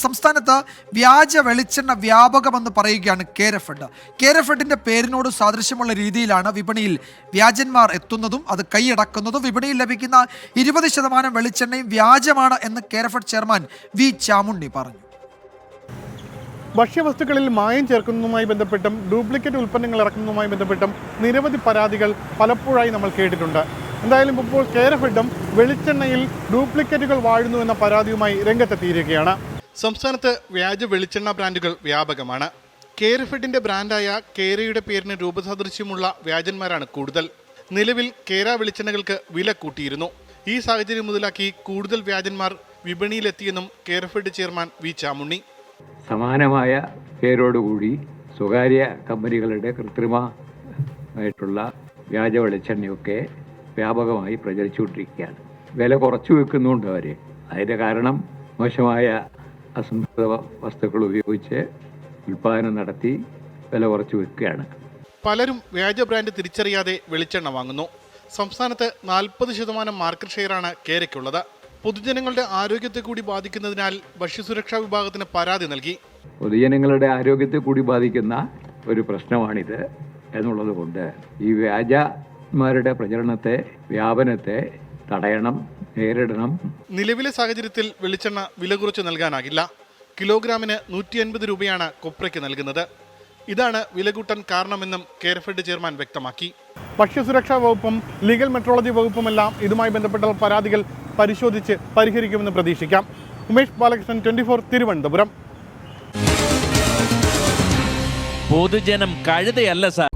സംസ്ഥാനത്ത് വ്യാജ വെളിച്ചെണ്ണ വ്യാപകമെന്ന് പറയുകയാണ് കേരഫെഡ്. കേരഫെഡിന്റെ പേരിനോട് സാദൃശ്യമുള്ള രീതിയിലാണ് വിപണിയിൽ വ്യാജന്മാർ എത്തുന്നതും അത് കൈയടക്കുന്നതും. വിപണിയിൽ ലഭിക്കുന്ന 20% വെളിച്ചെണ്ണയും വ്യാജമാണ് എന്ന് കേരഫെഡ് ചെയർമാൻ വി ചാമുണ്ണി പറഞ്ഞു. ഭക്ഷ്യവസ്തുക്കളിൽ മായം ചേർക്കുന്നതുമായി ബന്ധപ്പെട്ടും ഡ്യൂപ്ലിക്കേറ്റ് ഉൽപ്പന്നങ്ങൾ ഇറക്കുന്നതുമായി ബന്ധപ്പെട്ടും നിരവധി പരാതികൾ പലപ്പോഴായി നമ്മൾ കേട്ടിട്ടുണ്ട്. എന്തായാലും ഇപ്പോൾ കേരഫെഡും വെളിച്ചെണ്ണയിൽ ഡ്യൂപ്ലിക്കേറ്റുകൾ വാഴുന്നു എന്ന പരാതിയുമായി രംഗത്തെത്തിയിരിക്കുകയാണ്. സംസ്ഥാനത്ത് വ്യാജ വെളിച്ചെണ്ണ ബ്രാൻഡുകൾ വ്യാപകമാണ്. കേരഫെഡിന്റെ ബ്രാൻഡായ കേരയുടെ പേരിന് രൂപസാദൃശ്യമുള്ള വ്യാജന്മാരാണ് കൂടുതൽ. നിലവിൽ കേര വെളിച്ചെണ്ണകൾക്ക് വില കൂട്ടിയിരുന്നു. ഈ സാഹചര്യം മുതലാക്കി കൂടുതൽ വ്യാജന്മാർ വിപണിയിലെത്തിയെന്നും കേരഫെഡ് ചെയർമാൻ വി ചാമുണ്ണി. സമാനമായ പേരോടുകൂടി സ്വകാര്യ കമ്പനികളുടെ കൃത്രിമമായിട്ടുള്ള വ്യാജ വെളിച്ചെണ്ണയൊക്കെ വ്യാപകമായി പ്രചരിച്ചുകൊണ്ടിരിക്കുകയാണ്. വില കുറച്ചു വെക്കുന്നുണ്ട് അവർ. അതിൻ്റെ കാരണം മോശമായ അസംസ്കൃത വസ്തുക്കൾ ഉപയോഗിച്ച് ഉൽപ്പാദനം നടത്തി വില കുറച്ച് വെക്കുകയാണ്. പലരും വ്യാജ ബ്രാൻഡ് തിരിച്ചറിയാതെ വെളിച്ചെണ്ണ വാങ്ങുന്നു. സംസ്ഥാനത്ത് 40% മാർക്കറ്റ് ഷെയറാണ് കേരയ്ക്കുള്ളത്. പൊതുജനങ്ങളുടെ ആരോഗ്യത്തെ കൂടി ബാധിക്കുന്നതിനാൽ ഭക്ഷ്യസുരക്ഷാ വിഭാഗത്തിന് പരാതി നൽകി. പൊതുജനങ്ങളുടെ ആരോഗ്യത്തെ കൂടി ബാധിക്കുന്ന ഒരു പ്രശ്നമാണിത് എന്നുള്ളത് കൊണ്ട് ഈ വ്യാജന്മാരുടെ പ്രചരണത്തെ, വ്യാപനത്തെ തടയണം, നേരിടണം. നിലവിലെ സാഹചര്യത്തിൽ വെളിച്ചെണ്ണ വില കുറച്ച് നൽകാനാകില്ല. കിലോഗ്രാമിന് 150 രൂപയാണ് കൊപ്രയ്ക്ക് നൽകുന്നത്. ഇതാണ് വില കൂട്ടാൻ കാരണമെന്നും കേരഫെഡ് ചെയർമാൻ വ്യക്തമാക്കി. ഭക്ഷ്യസുരക്ഷാ വകുപ്പും ലീഗൽ മെട്രോളജി വകുപ്പുമെല്ലാം ഇതുമായി ബന്ധപ്പെട്ട പരാതികൾ പരിശോധിച്ച് പരിഹരിക്കുമെന്ന് പ്രതീക്ഷിക്കാം. ഉമേഷ് ബാലകൃഷ്ണൻ, 24 തിരുവനന്തപുരം. പൊതുജനം കഴുതയല്ല സാർ.